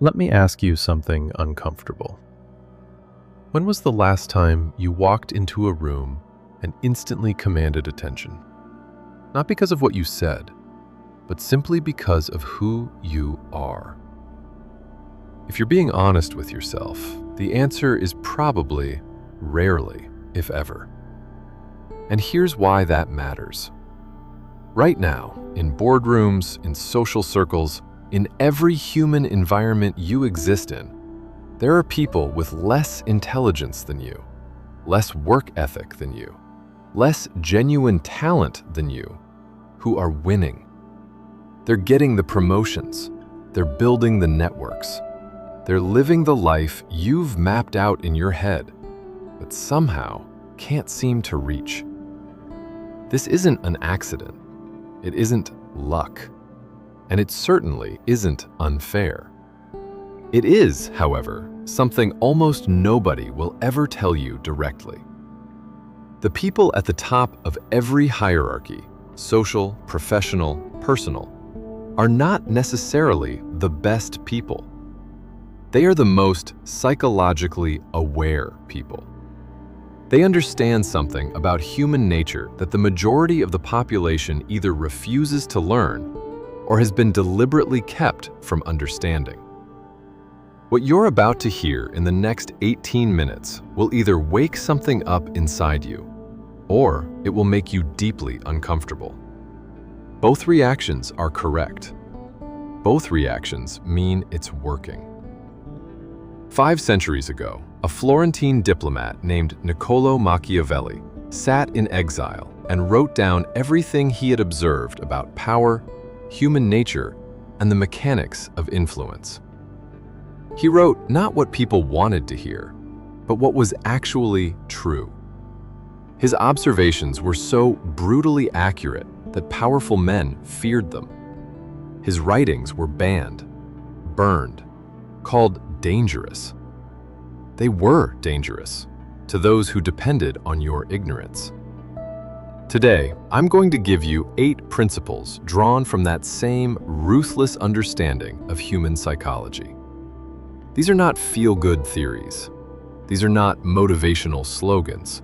Let me ask you something uncomfortable. When was the last time you walked into a room and instantly commanded attention? Not because of what you said, but simply because of who you are. If you're being honest with yourself, the answer is probably rarely, if ever. And here's why that matters. Right now, in boardrooms, in social circles, in every human environment you exist in, there are people with less intelligence than you, less work ethic than you, less genuine talent than you, who are winning. They're getting the promotions, they're building the networks, they're living the life you've mapped out in your head, but somehow can't seem to reach. This isn't an accident, it isn't luck, and it certainly isn't unfair. It is, however, something almost nobody will ever tell you directly. The people at the top of every hierarchy, social, professional, personal, are not necessarily the best people. They are the most psychologically aware people. They understand something about human nature that the majority of the population either refuses to learn or has been deliberately kept from understanding. What you're about to hear in the next 18 minutes will either wake something up inside you, or it will make you deeply uncomfortable. Both reactions are correct. Both reactions mean it's working. 5 centuries ago, a Florentine diplomat named Niccolò Machiavelli sat in exile and wrote down everything he had observed about power, human nature, and the mechanics of influence. He wrote not what people wanted to hear, but what was actually true. His observations were so brutally accurate that powerful men feared them. His writings were banned, burned, called dangerous. They were dangerous to those who depended on your ignorance. Today, I'm going to give you 8 principles drawn from that same ruthless understanding of human psychology. These are not feel-good theories. These are not motivational slogans.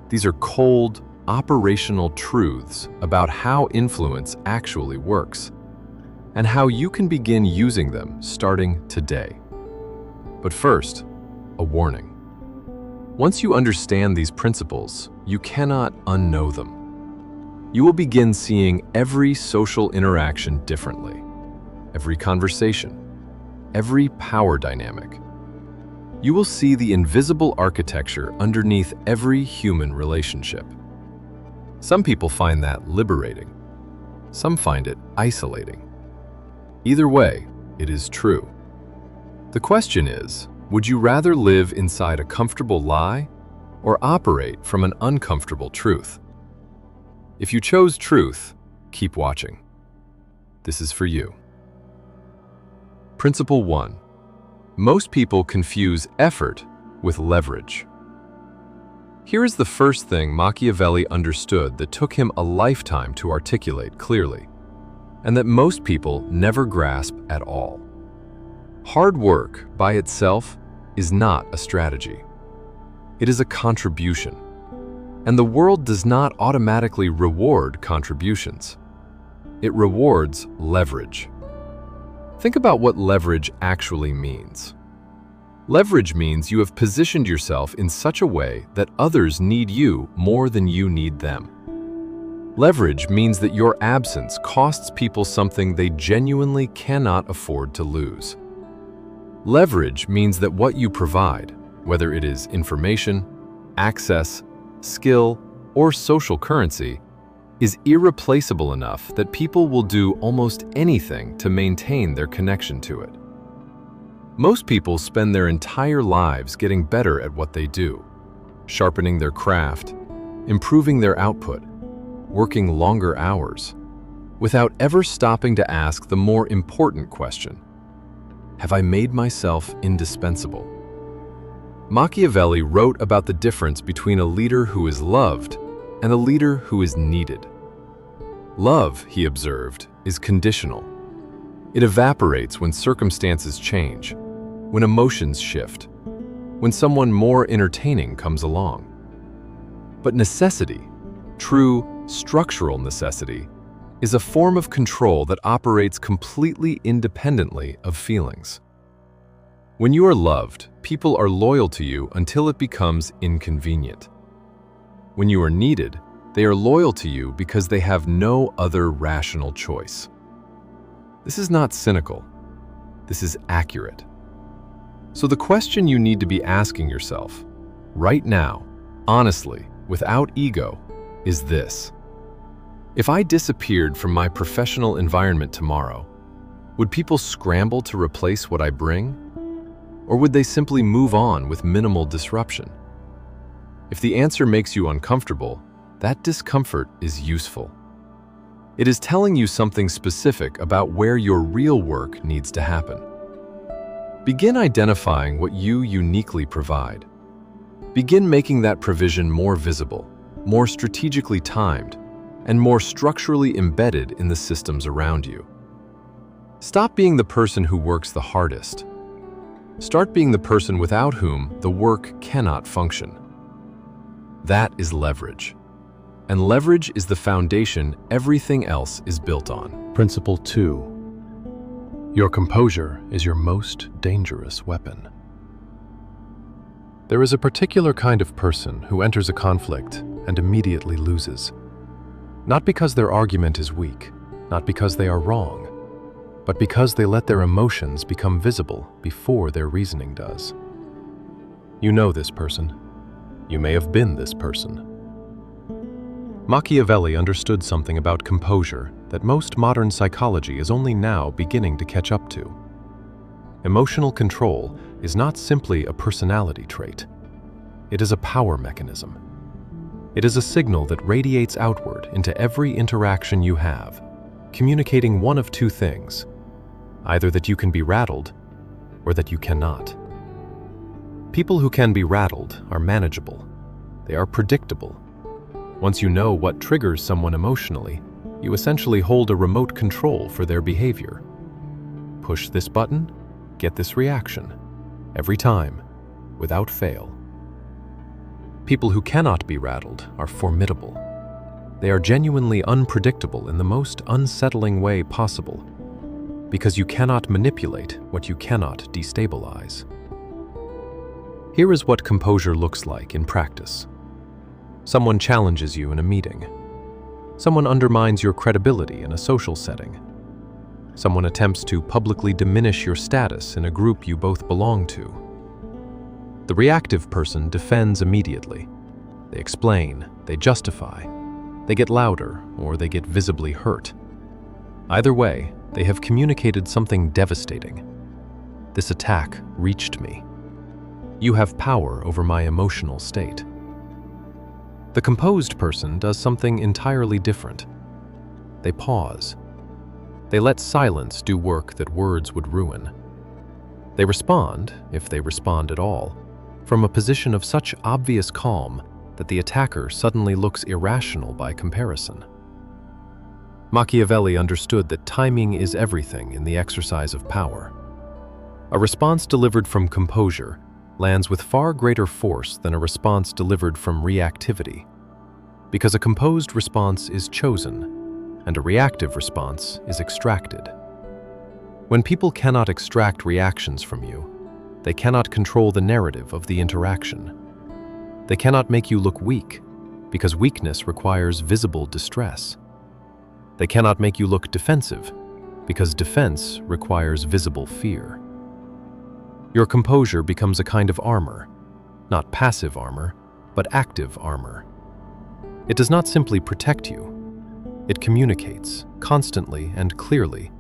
These are cold, operational truths about how influence actually works, and how you can begin using them starting today. But first, a warning. Once you understand these principles, you cannot unknow them. You will begin seeing every social interaction differently, every conversation, every power dynamic. You will see the invisible architecture underneath every human relationship. Some people find that liberating. Some find it isolating. Either way, it is true. The question is, would you rather live inside a comfortable lie or operate from an uncomfortable truth? If you chose truth, keep watching. This is for you. Principle 1. Most people confuse effort with leverage. Here is the first thing Machiavelli understood that took him a lifetime to articulate clearly, and that most people never grasp at all. Hard work by itself is not a strategy. It is a contribution, and the world does not automatically reward contributions. It rewards leverage. Think about what leverage actually means. Leverage means you have positioned yourself in such a way that others need you more than you need them. Leverage means that your absence costs people something they genuinely cannot afford to lose. Leverage means that what you provide, whether it is information, access, skill, or social currency, is irreplaceable enough that people will do almost anything to maintain their connection to it. Most people spend their entire lives getting better at what they do, sharpening their craft, improving their output, working longer hours, without ever stopping to ask the more important question: have I made myself indispensable? Machiavelli wrote about the difference between a leader who is loved and a leader who is needed. Love, he observed, is conditional. It evaporates when circumstances change, when emotions shift, when someone more entertaining comes along. But necessity, true structural necessity, is a form of control that operates completely independently of feelings. When you are loved, people are loyal to you until it becomes inconvenient. When you are needed, they are loyal to you because they have no other rational choice. This is not cynical. This is accurate. So the question you need to be asking yourself, right now, honestly, without ego, is this. If I disappeared from my professional environment tomorrow, would people scramble to replace what I bring? Or would they simply move on with minimal disruption? If the answer makes you uncomfortable, that discomfort is useful. It is telling you something specific about where your real work needs to happen. Begin identifying what you uniquely provide. Begin making that provision more visible, more strategically timed, and more structurally embedded in the systems around you. Stop being the person who works the hardest. Start being the person without whom the work cannot function. That is leverage. And leverage is the foundation everything else is built on. Principle 2. Your composure is your most dangerous weapon. There is a particular kind of person who enters a conflict and immediately loses. Not because their argument is weak, not because they are wrong, but because they let their emotions become visible before their reasoning does. You know this person. You may have been this person. Machiavelli understood something about composure that most modern psychology is only now beginning to catch up to. Emotional control is not simply a personality trait. It is a power mechanism. It is a signal that radiates outward into every interaction you have, communicating one of two things: either that you can be rattled or that you cannot. People who can be rattled are manageable. They are predictable. Once you know what triggers someone emotionally, you essentially hold a remote control for their behavior. Push this button, get this reaction, every time, without fail. People who cannot be rattled are formidable. They are genuinely unpredictable in the most unsettling way possible, because you cannot manipulate what you cannot destabilize. Here is what composure looks like in practice. Someone challenges you in a meeting. Someone undermines your credibility in a social setting. Someone attempts to publicly diminish your status in a group you both belong to. The reactive person defends immediately. They explain, they justify, they get louder, or they get visibly hurt. Either way, they have communicated something devastating. This attack reached me. You have power over my emotional state. The composed person does something entirely different. They pause. They let silence do work that words would ruin. They respond, if they respond at all, from a position of such obvious calm that the attacker suddenly looks irrational by comparison. Machiavelli understood that timing is everything in the exercise of power. A response delivered from composure lands with far greater force than a response delivered from reactivity, because a composed response is chosen and a reactive response is extracted. When people cannot extract reactions from you, they cannot control the narrative of the interaction. They cannot make you look weak, because weakness requires visible distress. They cannot make you look defensive, because defense requires visible fear. Your composure becomes a kind of armor, not passive armor, but active armor. It does not simply protect you. It communicates, constantly and clearly,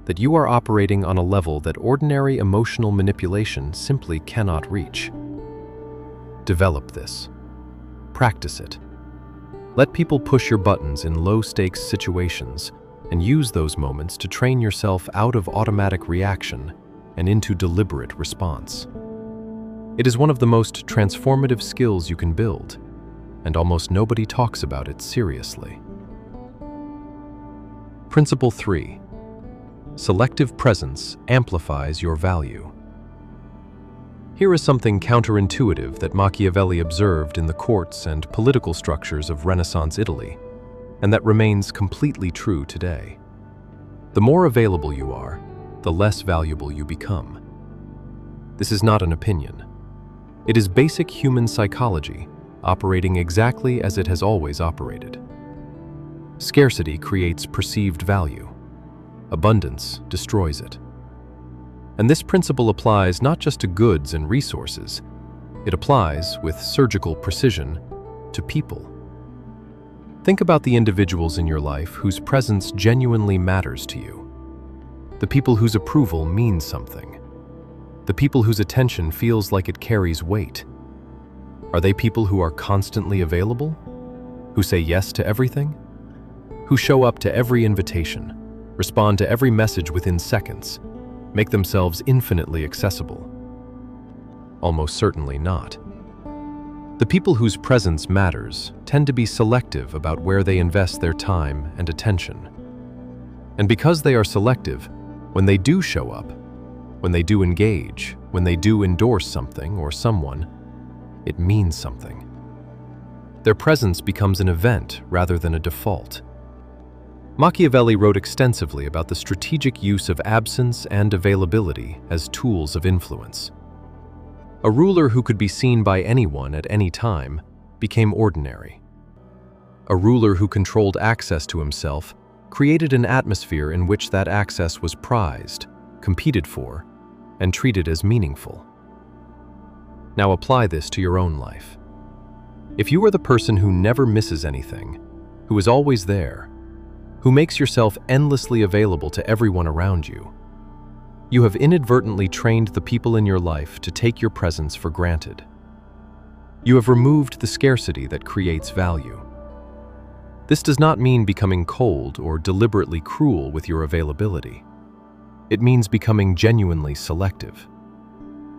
that you are operating on a level that ordinary emotional manipulation simply cannot reach. Develop this. Practice it. Let people push your buttons in low-stakes situations and use those moments to train yourself out of automatic reaction and into deliberate response. It is one of the most transformative skills you can build, and almost nobody talks about it seriously. Principle 3. Selective presence amplifies your value. Here is something counterintuitive that Machiavelli observed in the courts and political structures of Renaissance Italy, and that remains completely true today. The more available you are, the less valuable you become. This is not an opinion. It is basic human psychology, operating exactly as it has always operated. Scarcity creates perceived value. Abundance destroys it. And this principle applies not just to goods and resources, it applies with surgical precision to people. Think about the individuals in your life whose presence genuinely matters to you. The people whose approval means something. The people whose attention feels like it carries weight. Are they people who are constantly available? Who say yes to everything? Who show up to every invitation, respond to every message within seconds, make themselves infinitely accessible? Almost certainly not. The people whose presence matters tend to be selective about where they invest their time and attention. And because they are selective, when they do show up, when they do engage, when they do endorse something or someone, it means something. Their presence becomes an event rather than a default. Machiavelli wrote extensively about the strategic use of absence and availability as tools of influence. A ruler who could be seen by anyone at any time became ordinary. A ruler who controlled access to himself created an atmosphere in which that access was prized, competed for, and treated as meaningful. Now apply this to your own life. If you are the person who never misses anything, who is always there, who makes yourself endlessly available to everyone around you, you have inadvertently trained the people in your life to take your presence for granted. You have removed the scarcity that creates value. This does not mean becoming cold or deliberately cruel with your availability. It means becoming genuinely selective.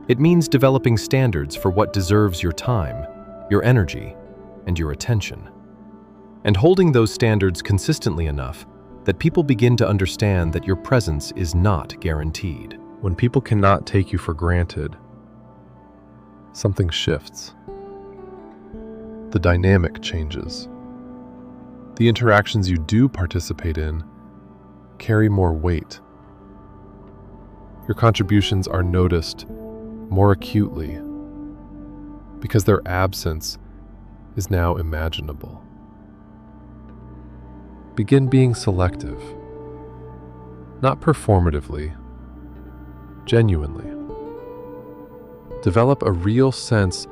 It means developing standards for what deserves your time, your energy, and your attention. And holding those standards consistently enough that people begin to understand that your presence is not guaranteed. When people cannot take you for granted, something shifts. The dynamic changes. The interactions you do participate in carry more weight. Your contributions are noticed more acutely because their absence is now imaginable. Begin being selective, not performatively, genuinely. Develop a real sense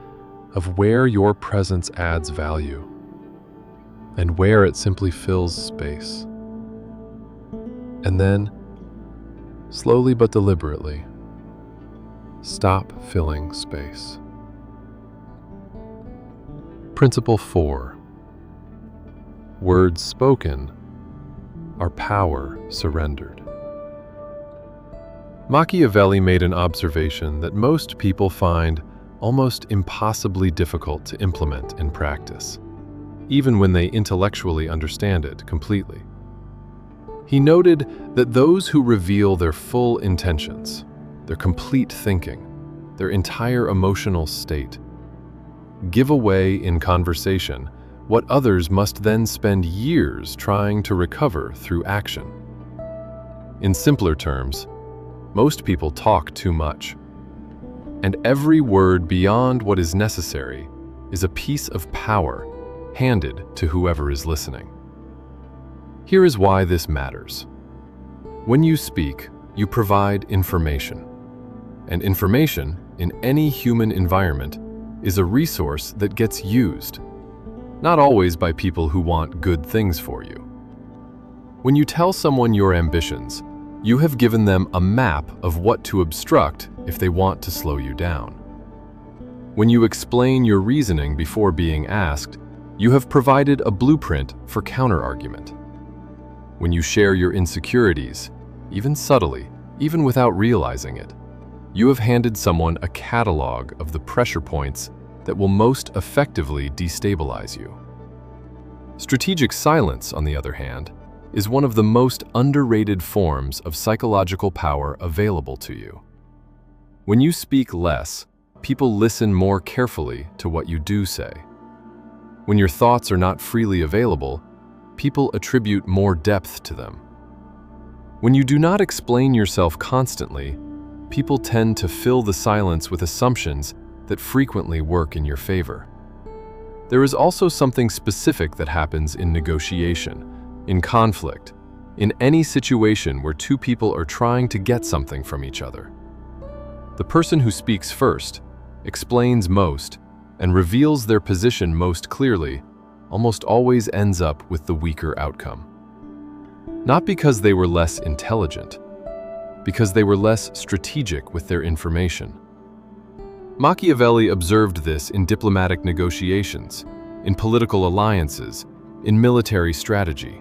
of where your presence adds value and where it simply fills space. And then, slowly but deliberately, stop filling space. Principle 4. Words spoken are power surrendered. Machiavelli made an observation that most people find almost impossibly difficult to implement in practice, even when they intellectually understand it completely. He noted that those who reveal their full intentions, their complete thinking, their entire emotional state, give away in conversation what others must then spend years trying to recover through action. In simpler terms, most people talk too much, and every word beyond what is necessary is a piece of power handed to whoever is listening. Here is why this matters. When you speak, you provide information, and information in any human environment is a resource that gets used, not always by people who want good things for you. When you tell someone your ambitions, you have given them a map of what to obstruct if they want to slow you down. When you explain your reasoning before being asked, you have provided a blueprint for counterargument. When you share your insecurities, even subtly, even without realizing it, you have handed someone a catalog of the pressure points that will most effectively destabilize you. Strategic silence, on the other hand, is one of the most underrated forms of psychological power available to you. When you speak less, people listen more carefully to what you do say. When your thoughts are not freely available, people attribute more depth to them. When you do not explain yourself constantly, people tend to fill the silence with assumptions that frequently work in your favor. There is also something specific that happens in negotiation, in conflict, in any situation where two people are trying to get something from each other. The person who speaks first, explains most, and reveals their position most clearly almost always ends up with the weaker outcome. Not because they were less intelligent, because they were less strategic with their information. Machiavelli observed this in diplomatic negotiations, in political alliances, in military strategy.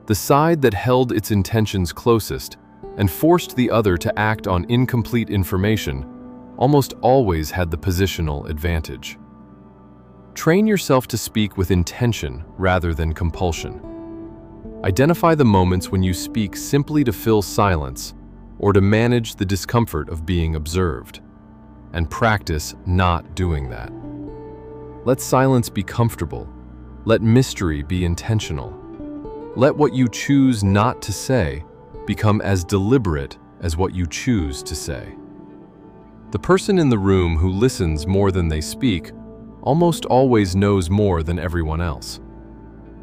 The side that held its intentions closest and forced the other to act on incomplete information almost always had the positional advantage. Train yourself to speak with intention rather than compulsion. Identify the moments when you speak simply to fill silence or to manage the discomfort of being observed, and practice not doing that. Let silence be comfortable. Let mystery be intentional. Let what you choose not to say become as deliberate as what you choose to say. The person in the room who listens more than they speak almost always knows more than everyone else.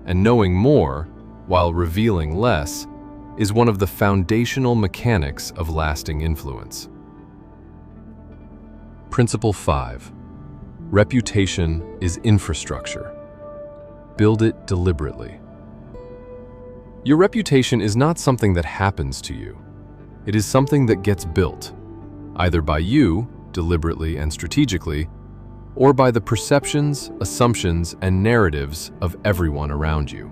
And knowing more, while revealing less, is one of the foundational mechanics of lasting influence. Principle 5. Reputation is infrastructure. Build it deliberately. Your reputation is not something that happens to you. It is something that gets built, either by you, deliberately and strategically, or by the perceptions, assumptions, and narratives of everyone around you.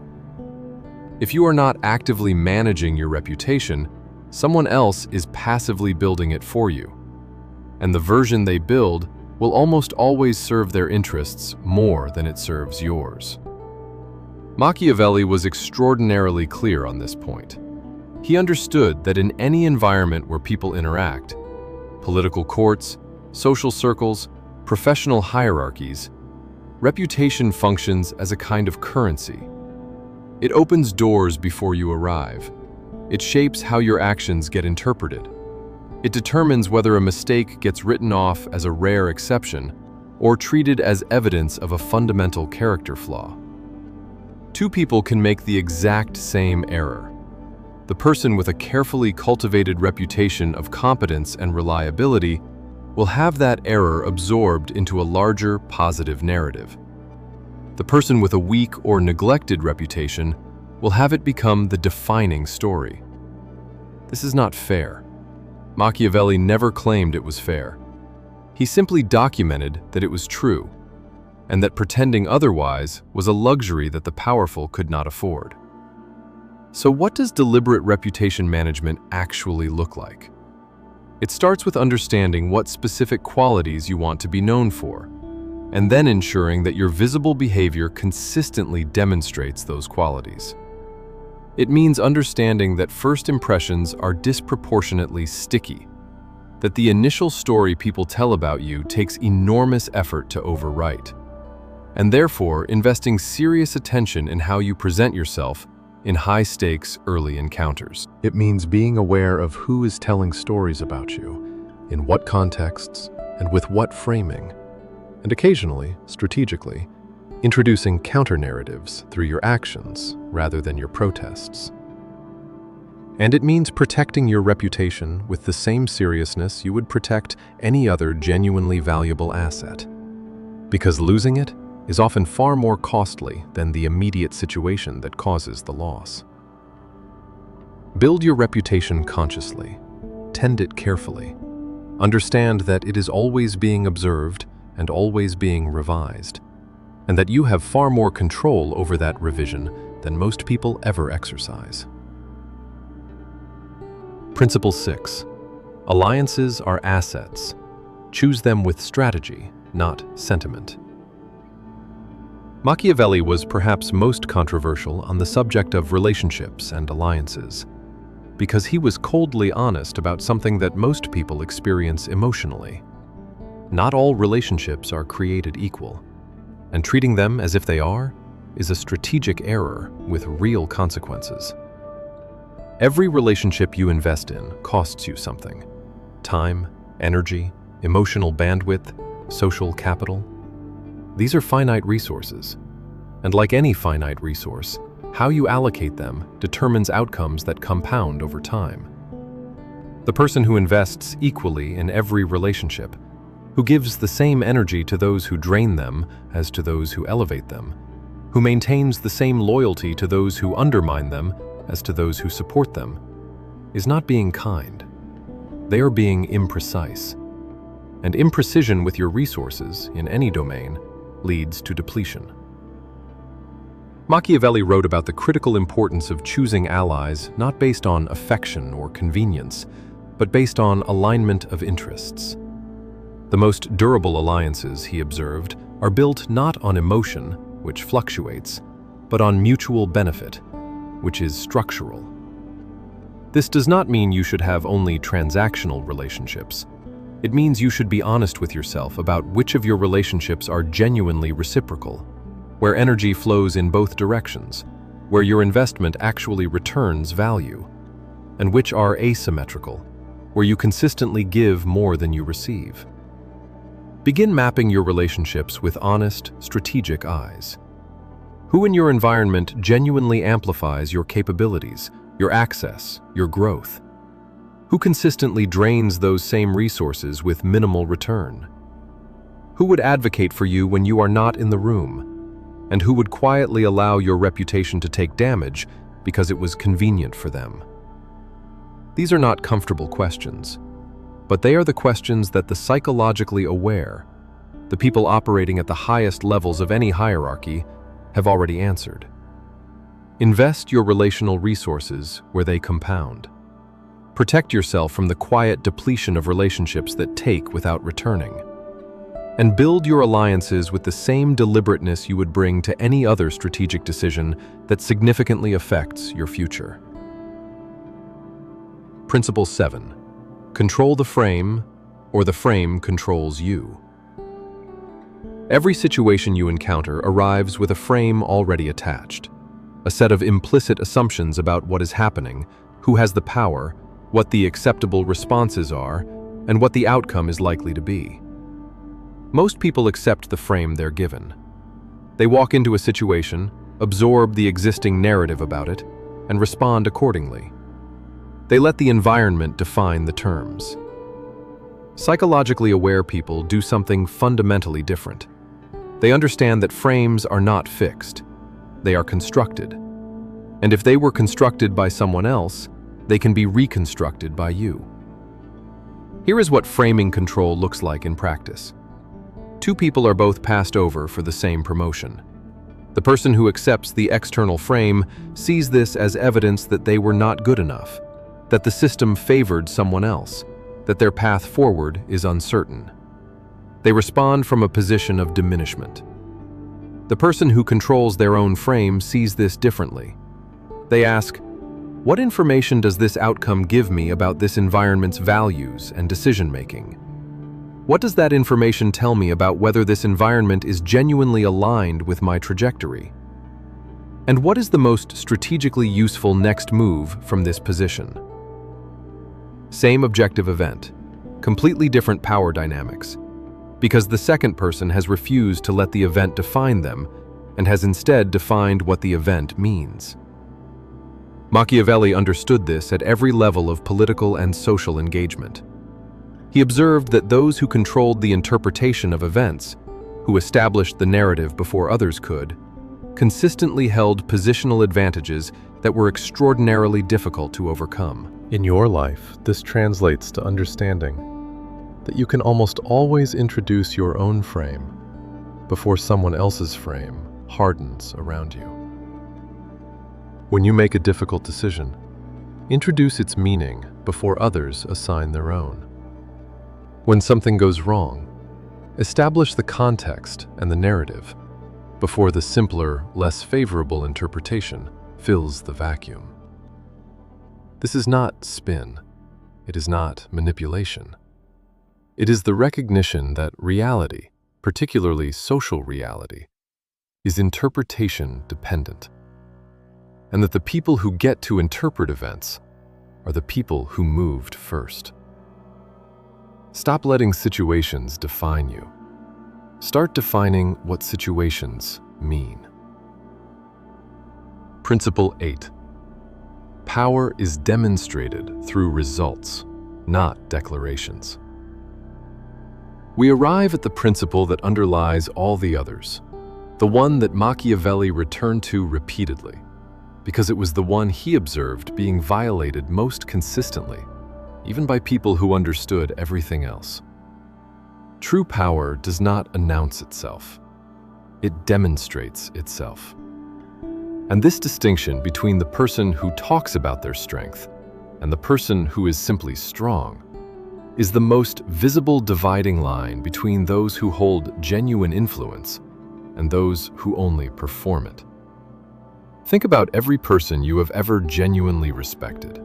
If you are not actively managing your reputation, someone else is passively building it for you, and the version they build will almost always serve their interests more than it serves yours. Machiavelli was extraordinarily clear on this point. He understood that in any environment where people interact, political courts, social circles, professional hierarchies, reputation functions as a kind of currency. It opens doors before you arrive. It shapes how your actions get interpreted. It determines whether a mistake gets written off as a rare exception or treated as evidence of a fundamental character flaw. Two people can make the exact same error. The person with a carefully cultivated reputation of competence and reliability will have that error absorbed into a larger positive narrative. The person with a weak or neglected reputation will have it become the defining story. This is not fair. Machiavelli never claimed it was fair. He simply documented that it was true, and that pretending otherwise was a luxury that the powerful could not afford. So what does deliberate reputation management actually look like? It starts with understanding what specific qualities you want to be known for, and then ensuring that your visible behavior consistently demonstrates those qualities. It means understanding that first impressions are disproportionately sticky, that the initial story people tell about you takes enormous effort to overwrite, and therefore investing serious attention in how you present yourself in high-stakes early encounters. It means being aware of who is telling stories about you, in what contexts, and with what framing, and occasionally, strategically, introducing counter-narratives through your actions rather than your protests. And it means protecting your reputation with the same seriousness you would protect any other genuinely valuable asset, because losing it is often far more costly than the immediate situation that causes the loss. Build your reputation consciously. Tend it carefully. Understand that it is always being observed and always being revised, and that you have far more control over that revision than most people ever exercise. Principle 6. Alliances are assets. Choose them with strategy, not sentiment. Machiavelli was perhaps most controversial on the subject of relationships and alliances, because he was coldly honest about something that most people experience emotionally. Not all relationships are created equal, and treating them as if they are is a strategic error with real consequences. Every relationship you invest in costs you something: time, energy, emotional bandwidth, social capital. These are finite resources, and like any finite resource, how you allocate them determines outcomes that compound over time. The person who invests equally in every relationship, who gives the same energy to those who drain them as to those who elevate them, who maintains the same loyalty to those who undermine them as to those who support them, is not being kind. They are being imprecise. And imprecision with your resources in any domain leads to depletion. Machiavelli wrote about the critical importance of choosing allies not based on affection or convenience, but based on alignment of interests. The most durable alliances, he observed, are built not on emotion, which fluctuates, but on mutual benefit, which is structural. This does not mean you should have only transactional relationships. It means you should be honest with yourself about which of your relationships are genuinely reciprocal, where energy flows in both directions, where your investment actually returns value, and which are asymmetrical, where you consistently give more than you receive. Begin mapping your relationships with honest, strategic eyes. Who in your environment genuinely amplifies your capabilities, your access, your growth? Who consistently drains those same resources with minimal return? Who would advocate for you when you are not in the room? And who would quietly allow your reputation to take damage because it was convenient for them? These are not comfortable questions, but they are the questions that the psychologically aware, the people operating at the highest levels of any hierarchy, have already answered. Invest your relational resources where they compound. Protect yourself from the quiet depletion of relationships that take without returning. And build your alliances with the same deliberateness you would bring to any other strategic decision that significantly affects your future. Principle 7. Control the frame, or the frame controls you. Every situation you encounter arrives with a frame already attached, a set of implicit assumptions about what is happening, who has the power, what the acceptable responses are, and what the outcome is likely to be. Most people accept the frame they're given. They walk into a situation, absorb the existing narrative about it, and respond accordingly. They let the environment define the terms. Psychologically aware people do something fundamentally different. They understand that frames are not fixed. They are constructed. And if they were constructed by someone else, they can be reconstructed by you. Here is what framing control looks like in practice. Two people are both passed over for the same promotion. The person who accepts the external frame sees this as evidence that they were not good enough, that the system favored someone else, that their path forward is uncertain. They respond from a position of diminishment. The person who controls their own frame sees this differently. They ask, what information does this outcome give me about this environment's values and decision-making? What does that information tell me about whether this environment is genuinely aligned with my trajectory? And what is the most strategically useful next move from this position? Same objective event, completely different power dynamics, because the second person has refused to let the event define them and has instead defined what the event means. Machiavelli understood this at every level of political and social engagement. He observed that those who controlled the interpretation of events, who established the narrative before others could, consistently held positional advantages that were extraordinarily difficult to overcome. In your life, this translates to understanding that you can almost always introduce your own frame before someone else's frame hardens around you. When you make a difficult decision, introduce its meaning before others assign their own. When something goes wrong, establish the context and the narrative before the simpler, less favorable interpretation fills the vacuum. This is not spin. It is not manipulation. It is the recognition that reality, particularly social reality, is interpretation dependent, and that the people who get to interpret events are the people who moved first. Stop letting situations define you. Start defining what situations mean. Principle 8. Power is demonstrated through results, not declarations. We arrive at the principle that underlies all the others, the one that Machiavelli returned to repeatedly, because it was the one he observed being violated most consistently, even by people who understood everything else. True power does not announce itself. It demonstrates itself. And this distinction between the person who talks about their strength and the person who is simply strong is the most visible dividing line between those who hold genuine influence and those who only perform it. Think about every person you have ever genuinely respected,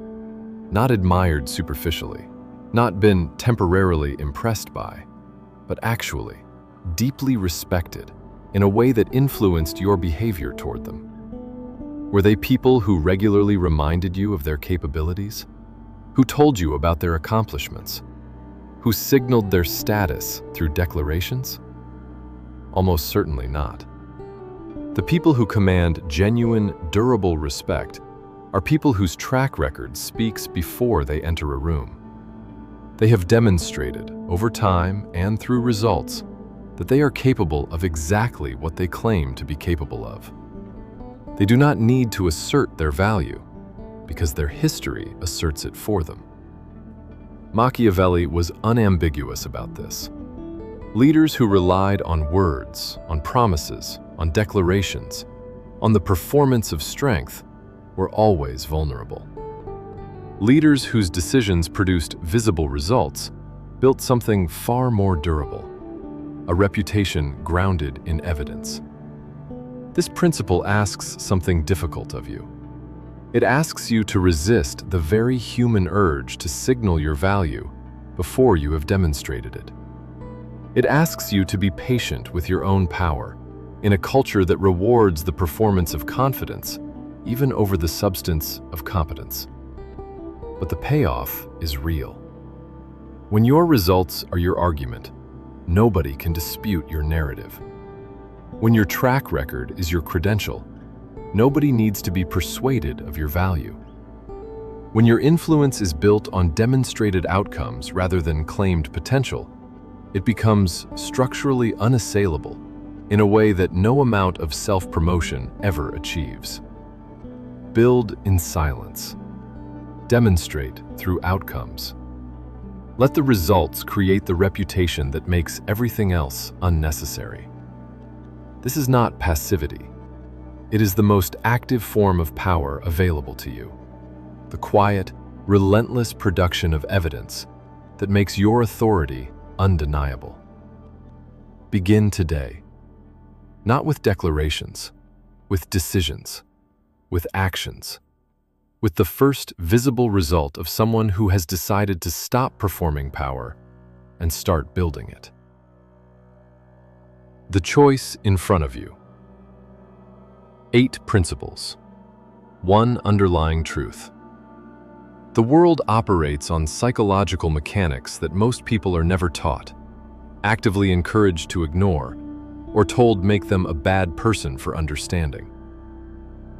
not admired superficially, not been temporarily impressed by, but actually deeply respected in a way that influenced your behavior toward them. Were they people who regularly reminded you of their capabilities? Who told you about their accomplishments? Who signaled their status through declarations? Almost certainly not. The people who command genuine, durable respect are people whose track record speaks before they enter a room. They have demonstrated, over time and through results, that they are capable of exactly what they claim to be capable of. They do not need to assert their value, because their history asserts it for them. Machiavelli was unambiguous about this. Leaders who relied on words, on promises, on declarations, on the performance of strength, were always vulnerable. Leaders whose decisions produced visible results built something far more durable, a reputation grounded in evidence. This principle asks something difficult of you. It asks you to resist the very human urge to signal your value before you have demonstrated it. It asks you to be patient with your own power in a culture that rewards the performance of confidence even over the substance of competence. But the payoff is real. When your results are your argument, nobody can dispute your narrative. When your track record is your credential, nobody needs to be persuaded of your value. When your influence is built on demonstrated outcomes rather than claimed potential, it becomes structurally unassailable in a way that no amount of self-promotion ever achieves. Build in silence. Demonstrate through outcomes. Let the results create the reputation that makes everything else unnecessary. This is not passivity. It is the most active form of power available to you. The quiet, relentless production of evidence that makes your authority undeniable. Begin today. Not with declarations, with decisions, with actions, with the first visible result of someone who has decided to stop performing power and start building it. The choice in front of you. 8 principles. 1 underlying truth. The world operates on psychological mechanics that most people are never taught, actively encouraged to ignore, or told make them a bad person for understanding.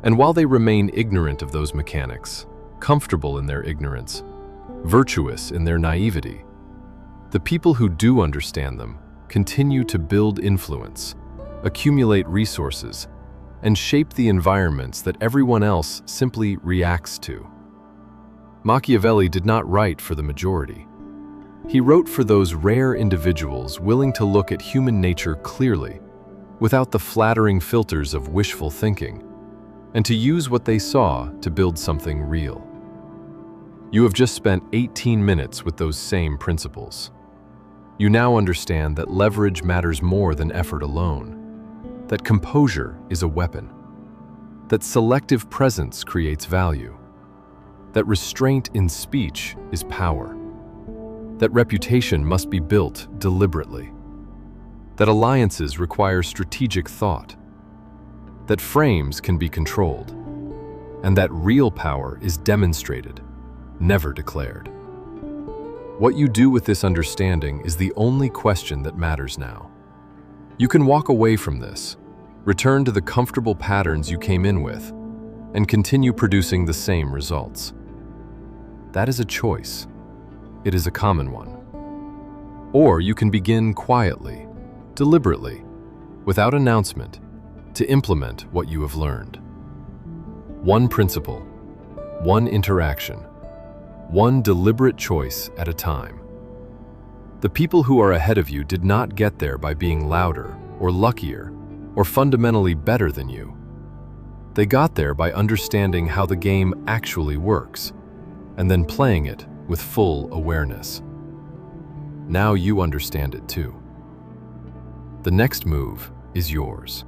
And while they remain ignorant of those mechanics, comfortable in their ignorance, virtuous in their naivety, the people who do understand them continue to build influence, accumulate resources, and shape the environments that everyone else simply reacts to. Machiavelli did not write for the majority. He wrote for those rare individuals willing to look at human nature clearly, without the flattering filters of wishful thinking, and to use what they saw to build something real. You have just spent 18 minutes with those same principles. You now understand that leverage matters more than effort alone. that composure is a weapon, that selective presence creates value, that restraint in speech is power, that reputation must be built deliberately, that alliances require strategic thought, that frames can be controlled, and that real power is demonstrated, never declared. What you do with this understanding is the only question that matters now. You can walk away from this, return to the comfortable patterns you came in with, and continue producing the same results. That is a choice. It is a common one. Or you can begin quietly, deliberately, without announcement, to implement what you have learned. One principle, one interaction, one deliberate choice at a time. The people who are ahead of you did not get there by being louder or luckier or fundamentally better than you. They got there by understanding how the game actually works and then playing it with full awareness. Now you understand it too. The next move is yours.